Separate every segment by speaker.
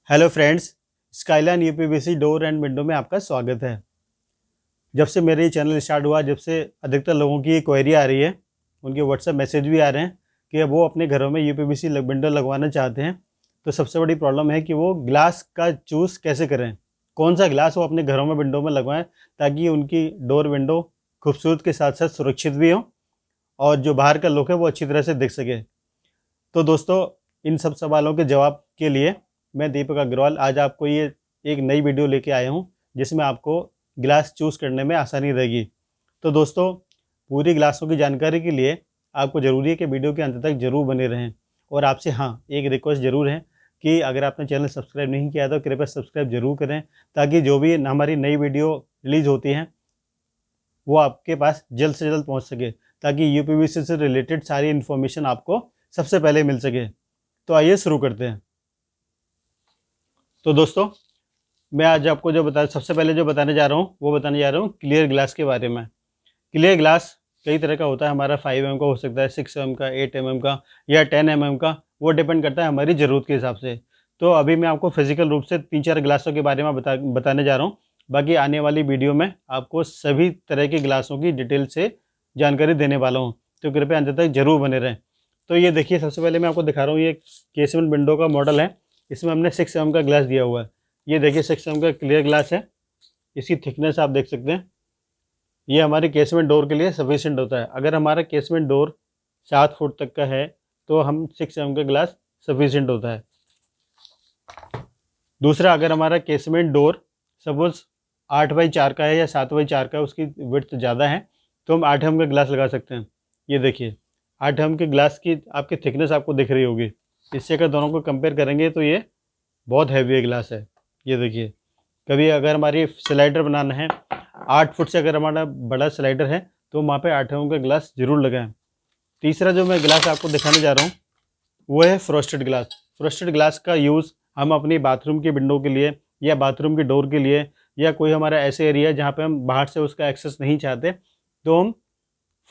Speaker 1: Hello friends, skyline UPVC door and window में आपका स्वागत है। जब से मेरा ये चैनल स्टार्ट हुआ, जब से अधिकतर लोगों की ये क्वेरी आ रही है, उनके व्हाट्सएप मैसेज भी आ रहे हैं कि वो अपने घरों में यूपीवीसी विंडो लगवाना चाहते हैं। तो सबसे बड़ी प्रॉब्लम है कि वो ग्लास का चूज़ कैसे करें, कौन सा ग्लास वो अपने घरों में विंडो में लगवाएं ताकि उनकी डोर विंडो खूबसूरत के साथ साथ सुरक्षित भी हो और जो बाहर का लुक है वो अच्छी तरह से दिख सके। तो दोस्तों, इन सब सवालों के जवाब के लिए मैं दीपक अग्रवाल आज आपको ये एक नई वीडियो लेके आया हूँ जिसमें आपको ग्लास चूज़ करने में आसानी रहेगी। तो दोस्तों, पूरी ग्लासों की जानकारी के लिए आपको ज़रूरी है कि वीडियो के अंत तक ज़रूर बने रहें। और आपसे हाँ, एक रिक्वेस्ट ज़रूर है कि अगर आपने चैनल सब्सक्राइब नहीं किया तो कृपया सब्सक्राइब ज़रूर करें ताकि जो भी हमारी नई वीडियो रिलीज़ होती हैं वो आपके पास जल्द से जल्द पहुँच सके, ताकि यूपीवीसी से रिलेटेड सारी इन्फॉर्मेशन आपको सबसे पहले मिल सके। तो आइए शुरू करते हैं। तो दोस्तों, मैं आज आपको सबसे पहले जो बताने जा रहा हूँ वो बताने जा रहा हूँ क्लियर ग्लास के बारे में। क्लियर ग्लास कई तरह का होता है, हमारा 5 mm का हो सकता है, 6 mm का, 8 mm का या 10 mm का, वो डिपेंड करता है हमारी ज़रूरत के हिसाब से। तो अभी मैं आपको फिजिकल रूप से 3-4 ग्लासों के बारे में बताने जा रहा हूँ। बाकी आने वाली वीडियो में आपको सभी तरह के ग्लासों की डिटेल से जानकारी देने वाला हूँ, तो कृपया अंत तक जरूर बने रहें। तो ये देखिए, सबसे पहले मैं आपको दिखा रहा हूँ, ये केसमेंट विंडो का मॉडल है। इसमें हमने 6 mm का ग्लास दिया हुआ है। ये देखिए 6 mm का क्लियर ग्लास है। इसकी थिकनेस आप देख सकते हैं। ये हमारे केसमेंट डोर के लिए सफिशिएंट होता है। अगर हमारा केसमेंट डोर 7 फुट तक का है तो हम 6 mm का ग्लास सफिशिएंट होता है। दूसरा, अगर हमारा केसमेंट डोर सपोज 8x4 का है या 7x4 का है, उसकी विड्थ ज़्यादा है, तो हम 8 mm का ग्लास लगा सकते हैं। ये देखिए 8 mm के ग्लास की आपकी थिकनेस आपको दिख रही होगी। इससे अगर दोनों को कंपेयर करेंगे तो ये बहुत हैवी ग्लास है। ये देखिए, कभी अगर हमारी स्लाइडर बनाना है, 8 फुट से अगर हमारा बड़ा स्लाइडर है तो वहाँ पे 8 mm का ग्लास ज़रूर लगाएं। तीसरा जो मैं ग्लास आपको दिखाने जा रहा हूँ वो है फ्रॉस्टेड ग्लास। फ्रॉस्टेड ग्लास का यूज़ हम अपनी बाथरूम की विंडो के लिए या बाथरूम की डोर के लिए या कोई हमारा ऐसे एरिया है जहाँ पे हम बाहर से उसका एक्सेस नहीं चाहते, तो हम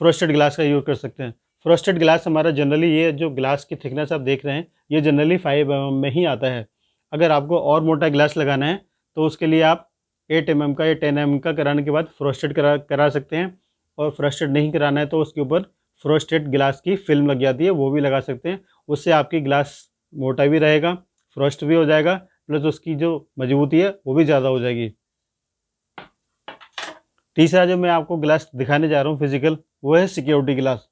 Speaker 1: फ्रॉस्टेड ग्लास का यूज़ कर सकते हैं। फ्रॉस्टेड ग्लास हमारा जनरली, ये जो ग्लास की थिकनेस आप देख रहे हैं, ये जनरली 5 mm में ही आता है। अगर आपको और मोटा ग्लास लगाना है तो उसके लिए आप 8 mm का या 10 mm का कराने के बाद फ्रॉस्टेड करा सकते हैं। और फ्रॉस्टेड नहीं कराना है तो उसके ऊपर फ्रॉस्टेड ग्लास की फिल्म लग जाती है, वो भी लगा सकते हैं। उससे आपकी ग्लास मोटा भी रहेगा, फ्रॉस्ट भी हो जाएगा, प्लस उसकी जो मजबूती है वो भी ज़्यादा हो जाएगी। तीसरा जो मैं आपको ग्लास दिखाने जा रहा हूँ फिजिकल, वो है सिक्योरिटी ग्लास।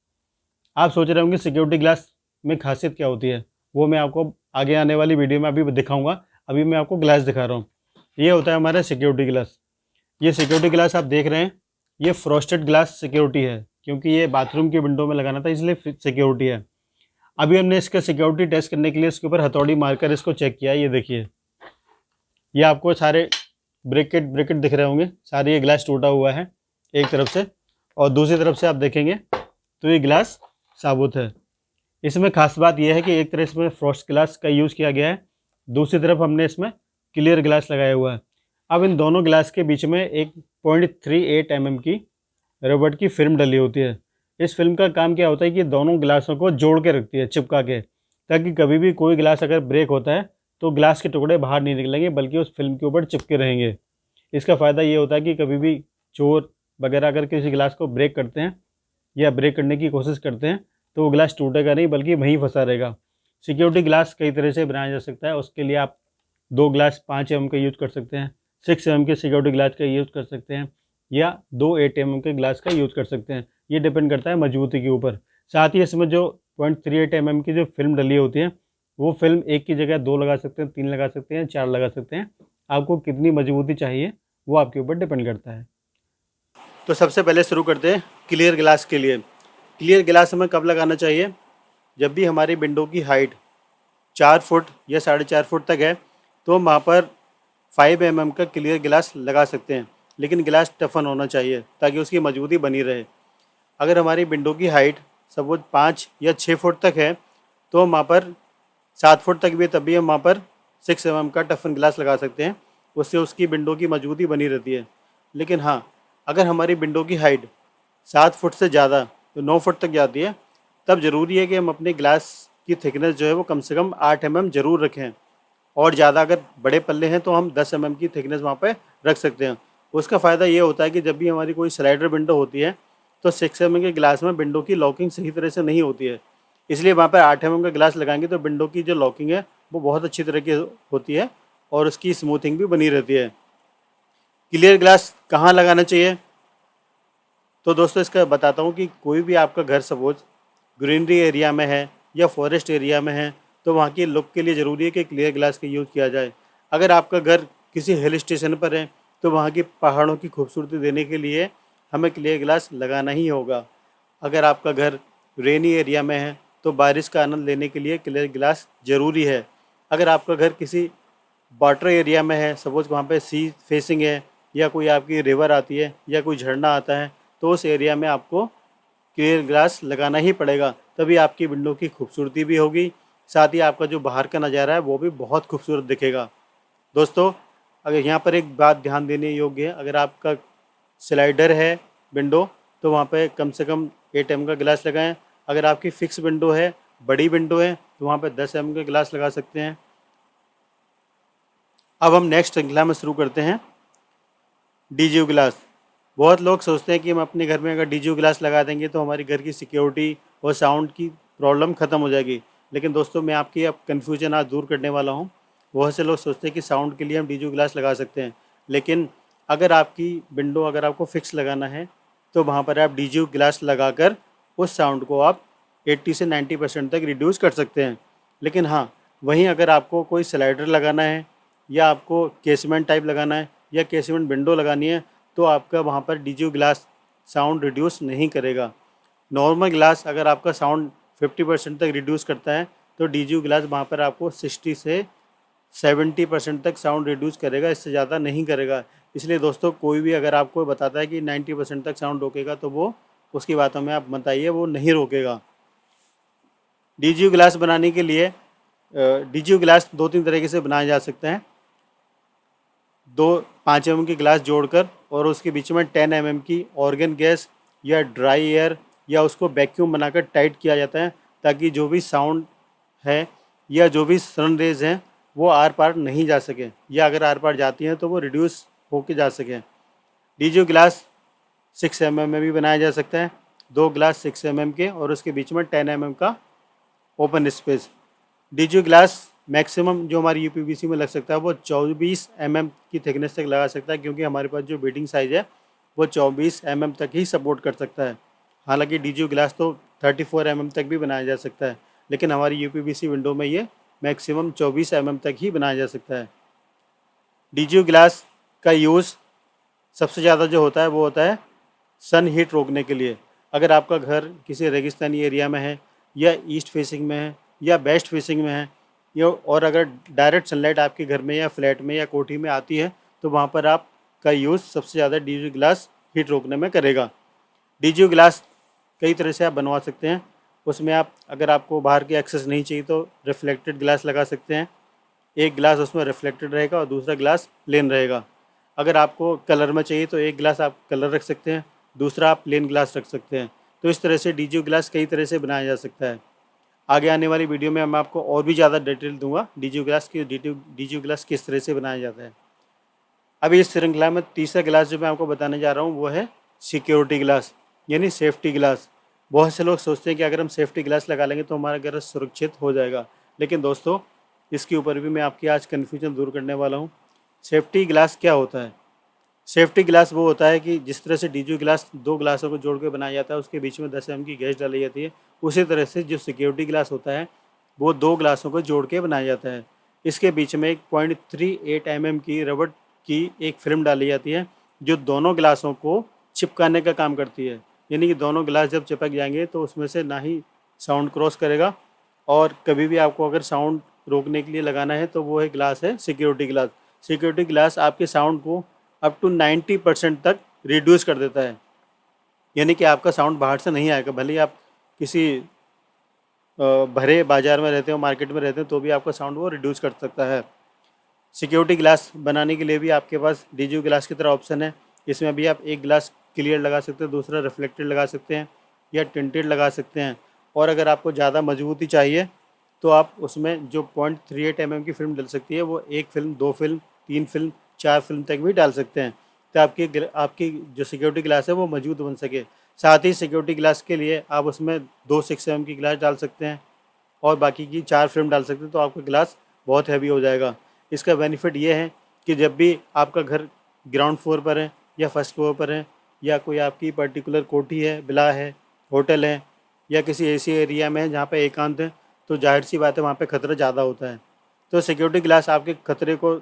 Speaker 1: आप सोच रहे होंगे सिक्योरिटी ग्लास में खासियत क्या होती है, वो मैं आपको आगे आने वाली वीडियो में अभी दिखाऊंगा। अभी मैं आपको ग्लास दिखा रहा हूँ। ये होता है हमारा सिक्योरिटी ग्लास। ये सिक्योरिटी ग्लास आप देख रहे हैं, ये फ्रॉस्टेड ग्लास सिक्योरिटी है, क्योंकि ये बाथरूम की विंडो में लगाना था इसलिए सिक्योरिटी है। अभी हमने इसका सिक्योरिटी टेस्ट करने के लिए इसके ऊपर हथौड़ी मारकर इसको चेक किया। ये देखिए, ये आपको सारे ब्रेकेट ब्रेकेट दिख रहे होंगे, सारे ये ग्लास टूटा हुआ है एक तरफ से, और दूसरी तरफ से आप देखेंगे तो ये ग्लास साबुत है। इसमें खास बात यह है कि एक तरफ इसमें फ्रॉस्ट ग्लास का यूज़ किया गया है, दूसरी तरफ हमने इसमें क्लियर ग्लास लगाया हुआ है। अब इन दोनों ग्लास के बीच में एक 0.38 mm की रबड़ की फिल्म डली होती है। इस फिल्म का काम क्या होता है कि दोनों ग्लासों को जोड़ के रखती है, चिपका के, ताकि कभी भी कोई ग्लास अगर ब्रेक होता है तो ग्लास के टुकड़े बाहर नहीं निकलेंगे बल्कि उस फिल्म के ऊपर चिपके रहेंगे। इसका फ़ायदा ये होता है कि कभी भी चोर वगैरह अगर किसी ग्लास को ब्रेक करते हैं या ब्रेक करने की कोशिश करते हैं तो वो ग्लास टूटेगा नहीं बल्कि वहीं फंसा रहेगा। सिक्योरिटी ग्लास कई तरह से बनाया जा सकता है। उसके लिए आप 2 ग्लास 5 mm का यूज़ कर सकते हैं, 6 mm के सिक्योरिटी ग्लास का यूज़ कर सकते हैं, या 2 8 mm के ग्लास का यूज़ कर सकते हैं। ये डिपेंड करता है मजबूती के ऊपर। साथ ही इसमें जो 0.38 mm की जो फिल्म डली होती है, वो फिल्म एक की जगह 2 लगा सकते हैं, 3 लगा सकते हैं, 4 लगा सकते हैं। आपको कितनी मजबूती चाहिए वो आपके ऊपर डिपेंड करता है। तो सबसे पहले शुरू करते हैं क्लियर ग्लास के लिए। क्लियर ग्लास हमें कब लगाना चाहिए? जब भी हमारी विंडो की हाइट 4 फुट या 4.5 फुट तक है तो हम वहाँ पर 5 mm का क्लियर ग्लास लगा सकते हैं, लेकिन ग्लास टफन होना चाहिए ताकि उसकी मजबूती बनी रहे। अगर हमारी विंडो की हाइट सपोज 5 या 6 फुट तक है तो हम वहाँ पर 7 फुट तक भी है, तब भी हम वहाँ पर 6 mm का टफन ग्लास लगा सकते हैं। उससे उसकी विंडो की मजबूती बनी रहती है। लेकिन हाँ, अगर हमारी विंडो की हाइट 7 फुट से ज़्यादा तो 9 फुट तक जाती है, तब ज़रूरी है कि हम अपने ग्लास की थिकनेस जो है वो कम से कम 8 mm ज़रूर रखें, और ज़्यादा अगर बड़े पल्ले हैं तो हम 10 mm की थिकनेस वहाँ पे रख सकते हैं। उसका फ़ायदा ये होता है कि जब भी हमारी कोई स्लाइडर विंडो होती है तो 6 mm के ग्लास में विंडो की लॉकिंग सही तरह से नहीं होती है, इसलिए वहाँ पर 8 mm का ग्लास लगाएंगे तो विंडो की जो लॉकिंग है वो बहुत अच्छी तरह की होती है और उसकी स्मूथिंग भी बनी रहती है। क्लियर ग्लास कहाँ लगाना चाहिए, तो दोस्तों इसका बताता हूँ कि कोई भी आपका घर सपोज ग्रीनरी एरिया में है या फॉरेस्ट एरिया में है तो वहाँ की लुक के लिए ज़रूरी है कि क्लियर ग्लास का यूज़ किया जाए। अगर आपका घर किसी हिल स्टेशन पर है तो वहाँ की पहाड़ों की खूबसूरती देने के लिए हमें क्लियर ग्लास लगाना ही होगा। अगर आपका घर रेनी एरिया में है तो बारिश का आनंद लेने के लिए क्लियर ग्लास ज़रूरी है। अगर आपका घर किसी वाटर एरिया में है, सपोज़ वहाँ पे सी फेसिंग है या कोई आपकी रिवर आती है या कोई झरना आता है तो उस एरिया में आपको क्लियर ग्लास लगाना ही पड़ेगा, तभी आपकी विंडो की खूबसूरती भी होगी, साथ ही आपका जो बाहर का नज़ारा है वो भी बहुत खूबसूरत दिखेगा। दोस्तों अगर यहाँ पर एक बात ध्यान देने योग्य है, अगर आपका स्लाइडर है विंडो तो वहाँ पे कम से कम 8 mm का गिलास लगाएं। अगर आपकी फिक्स विंडो है, बड़ी विंडो है तो वहाँ पे 10 mm का गिलास लगा सकते हैं। अब हम नेक्स्ट श्रृंखला में शुरू करते हैं डीजीयू ग्लास। बहुत लोग सोचते हैं कि हम अपने घर में अगर डीजीयू ग्लास लगा देंगे तो हमारी घर की सिक्योरिटी और साउंड की प्रॉब्लम ख़त्म हो जाएगी, लेकिन दोस्तों मैं आपकी अब कन्फ्यूजन आज दूर करने वाला हूँ। बहुत से लोग सोचते हैं कि साउंड के लिए हम डीजीयू ग्लास लगा सकते हैं, लेकिन अगर आपकी विंडो अगर आपको फिक्स लगाना है तो वहाँ पर आप डीजीयू ग्लास लगाकर उस साउंड को आप 80 से 90% तक रिड्यूस कर सकते हैं। लेकिन हाँ, वहीं अगर आपको कोई स्लाइडर लगाना है या आपको केसमेंट टाइप लगाना है या केसमेंट विंडो लगानी है तो आपका वहाँ पर डीजीयू ग्लास साउंड रिड्यूस नहीं करेगा। नॉर्मल ग्लास अगर आपका साउंड 50% तक रिड्यूस करता है तो डीजीयू ग्लास वहाँ पर आपको 60 से 70% तक साउंड रिड्यूस करेगा, इससे ज़्यादा नहीं करेगा। इसलिए दोस्तों कोई भी अगर आपको बताता है कि 90% तक साउंड रोकेगा तो वो उसकी बातों में आप मत आइए, वो नहीं रोकेगा। डीजीयू ग्लास बनाने के लिए डीजीयू ग्लास 2-3 तरीके से बनाया जा सकता है। 5 mm की ग्लास जोड़कर और उसके बीच में 10 mm की ऑर्गन गैस या ड्राई एयर या उसको वैक्यूम बनाकर टाइट किया जाता है, ताकि जो भी साउंड है या जो भी सन रेज हैं वो आर पार नहीं जा सके, या अगर आर पार जाती हैं तो वो रिड्यूस होके जा सकें। डीजीयू ग्लास 6 mm में भी बनाया जा सकता है, 2 ग्लास 6 mm के और उसके बीच में 10 mm का open space. DGU glass maximum जो हमारी यूपीवीसी में लग सकता है वो 24 mm की थिकनेस तक लगा सकता है, क्योंकि हमारे पास जो बीडिंग साइज़ है वो 24 mm तक ही सपोर्ट कर सकता है। हालांकि डीजीयू ग्लास तो 34 mm तक भी बनाया जा सकता है, लेकिन हमारी यूपीवीसी विंडो में ये मैक्सिमम 24 mm तक ही बनाया जा सकता है। डीजीयू ग्लास का यूज़ सबसे ज़्यादा जो होता है वो होता है सन हीट रोकने के लिए। अगर आपका घर किसी रेगिस्तानी एरिया में है या ईस्ट फेसिंग में है या वेस्ट फेसिंग में है या और अगर डायरेक्ट सनलाइट आपके घर में या फ्लैट में या कोठी में आती है तो वहाँ पर आपका यूज़ सबसे ज़्यादा डीजीयू ग्लास हीट रोकने में करेगा। डीजीयू ग्लास कई तरह से आप बनवा सकते हैं, उसमें आप अगर आपको बाहर की एक्सेस नहीं चाहिए तो रिफ्लेक्टेड ग्लास लगा सकते हैं। एक ग्लास उसमें रिफ्लेक्टेड रहेगा और दूसरा ग्लास प्लेन रहेगा। अगर आपको कलर में चाहिए तो एक ग्लास आप कलर रख सकते हैं, दूसरा आप प्लेन ग्लास रख सकते हैं। तो इस तरह से डीजीयू ग्लास कई तरह से बनाया जा सकता है। आगे आने वाली वीडियो में मैं आपको और भी ज़्यादा डिटेल दूंगा डीजीयू ग्लास किस तरह से बनाया जाता है। अभी इस श्रृंखला में तीसरा ग्लास जो मैं आपको बताने जा रहा हूँ वो है सिक्योरिटी ग्लास, यानी सेफ्टी ग्लास। बहुत से लोग सोचते हैं कि अगर हम सेफ्टी ग्लास लगा लेंगे तो हमारा घर सुरक्षित हो जाएगा, लेकिन दोस्तों इसके ऊपर भी मैं आपकी आज कन्फ्यूजन दूर करने वाला हूँ। सेफ्टी ग्लास क्या होता है? सेफ्टी ग्लास वो होता है कि जिस तरह से डीजीयू ग्लास 2 ग्लासों को जोड़ के बनाया जाता है, उसके बीच में 10 mm की गैस डाली जाती है, उसी तरह से जो सिक्योरिटी ग्लास होता है वो 2 ग्लासों को जोड़ के बनाया जाता है। इसके बीच में एक 0.38 mm की रबड़ की एक फिल्म डाली जाती है जो दोनों ग्लासों को चिपकाने का काम करती है, यानी कि दोनों ग्लास जब चिपक जाएंगे तो उसमें से ना ही साउंड क्रॉस करेगा, और कभी भी आपको अगर साउंड रोकने के लिए लगाना है तो वो है ग्लास है सिक्योरिटी ग्लास। सिक्योरिटी ग्लास आपके साउंड को अप टू 90% तक रिड्यूस कर देता है, यानी कि आपका साउंड बाहर से नहीं आएगा। भले ही आप किसी भरे बाज़ार में रहते हो, मार्केट में रहते हो, तो भी आपका साउंड वो रिड्यूस कर सकता है। सिक्योरिटी ग्लास बनाने के लिए भी आपके पास डीजीयू ग्लास की तरह ऑप्शन है। इसमें भी आप एक ग्लास क्लियर लगा सकते हैं, दूसरा रिफ्लेक्टेड लगा सकते हैं या टिंटेड लगा सकते हैं। और अगर आपको ज़्यादा मजबूती चाहिए तो आप उसमें जो 0.38 mm की फ़िल्म डल सकती है वो 1 फिल्म, 2 फिल्म, 3 फिल्म, 4 फिल्म तक भी डाल सकते हैं, तो आपकी जो सिक्योरिटी ग्लास है वो मजबूत बन सके। साथ ही सिक्योरिटी ग्लास के लिए आप उसमें 2 6 mm की ग्लास डाल सकते हैं और बाकी की 4 फिल्म डाल सकते हैं, तो आपका ग्लास बहुत हैवी हो जाएगा। इसका बेनिफिट ये है कि जब भी आपका घर ग्राउंड फ्लोर पर है या फर्स्ट फ्लोर पर है या कोई आपकी पर्टिकुलर कोठी है, विला है, होटल है या किसी ऐसी एरिया में है जहाँ पे एकांत है, तो जाहिर सी बात है वहाँ पे खतरा ज़्यादा होता है। तो सिक्योरिटी ग्लास आपके खतरे को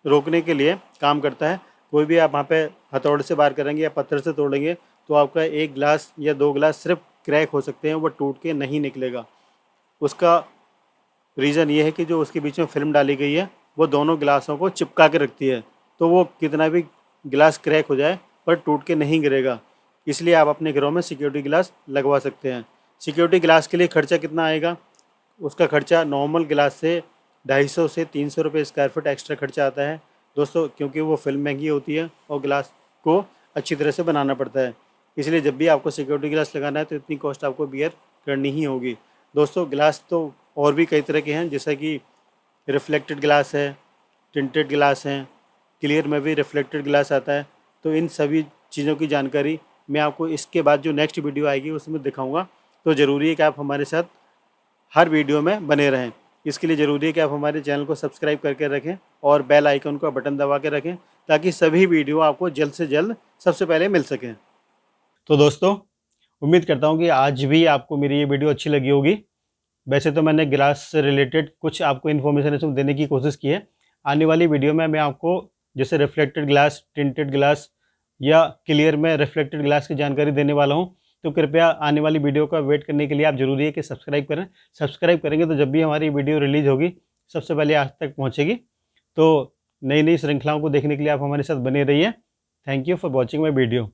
Speaker 1: रोकने के लिए काम करता है। कोई भी आप वहाँ पे हथौड़े से वार करेंगे या पत्थर से तोड़ेंगे तो आपका 1 ग्लास या 2 ग्लास सिर्फ क्रैक हो सकते हैं, वो टूट के नहीं निकलेगा। उसका रीज़न ये है कि जो उसके बीच में फ़िल्म डाली गई है वो दोनों गिलासों को चिपका के रखती है, तो वो कितना भी गिलास क्रैक हो जाए पर टूट के नहीं गिरेगा। इसलिए आप अपने घरों में सिक्योरिटी गिलास लगवा सकते हैं। सिक्योरिटी ग्लास के लिए खर्चा कितना आएगा? उसका खर्चा नॉर्मल गिलास से 250 से 300 रुपये स्क्वायर फुट एक्स्ट्रा खर्चा आता है दोस्तों, क्योंकि वो फिल्म महंगी होती है और गिलास को अच्छी तरह से बनाना पड़ता है। इसलिए जब भी आपको सिक्योरिटी गिलास लगाना है तो इतनी कॉस्ट आपको बियर करनी ही होगी। दोस्तों गिलास तो और भी कई तरह के हैं, जैसा कि रिफ्लेक्टेड ग्लास है, टिंटेड ग्लास हैं, क्लियर में भी रिफ्लेक्टेड ग्लास आता है। तो इन सभी चीज़ों की जानकारी मैं आपको इसके बाद जो नेक्स्ट वीडियो आएगी उसमें दिखाऊंगा। तो ज़रूरी है कि आप हमारे साथ हर वीडियो में बने रहें। इसके लिए ज़रूरी है कि आप हमारे चैनल को सब्सक्राइब करके रखें और बेल आइकन का बटन दबा के रखें, ताकि सभी वीडियो आपको जल्द से जल्द सबसे पहले मिल सकें। तो दोस्तों, उम्मीद करता हूँ कि आज भी आपको मेरी ये वीडियो अच्छी लगी होगी। वैसे तो मैंने ग्लास से रिलेटेड कुछ आपको इन्फॉर्मेशन इसमें देने की कोशिश की है। आने वाली वीडियो में मैं आपको जैसे रिफ्लेक्टेड ग्लास, टिंटेड ग्लास या क्लियर में रिफ्लेक्टेड ग्लास की जानकारी देने वाला हूँ। तो कृपया आने वाली वीडियो का वेट करने के लिए आप ज़रूरी है कि सब्सक्राइब करें। सब्सक्राइब करेंगे तो जब भी हमारी वीडियो रिलीज़ होगी सबसे पहले आप तक पहुँचेगी। तो नई नई श्रृंखलाओं को देखने के लिए आप हमारे साथ बने रहिए। Thank you for watching my video.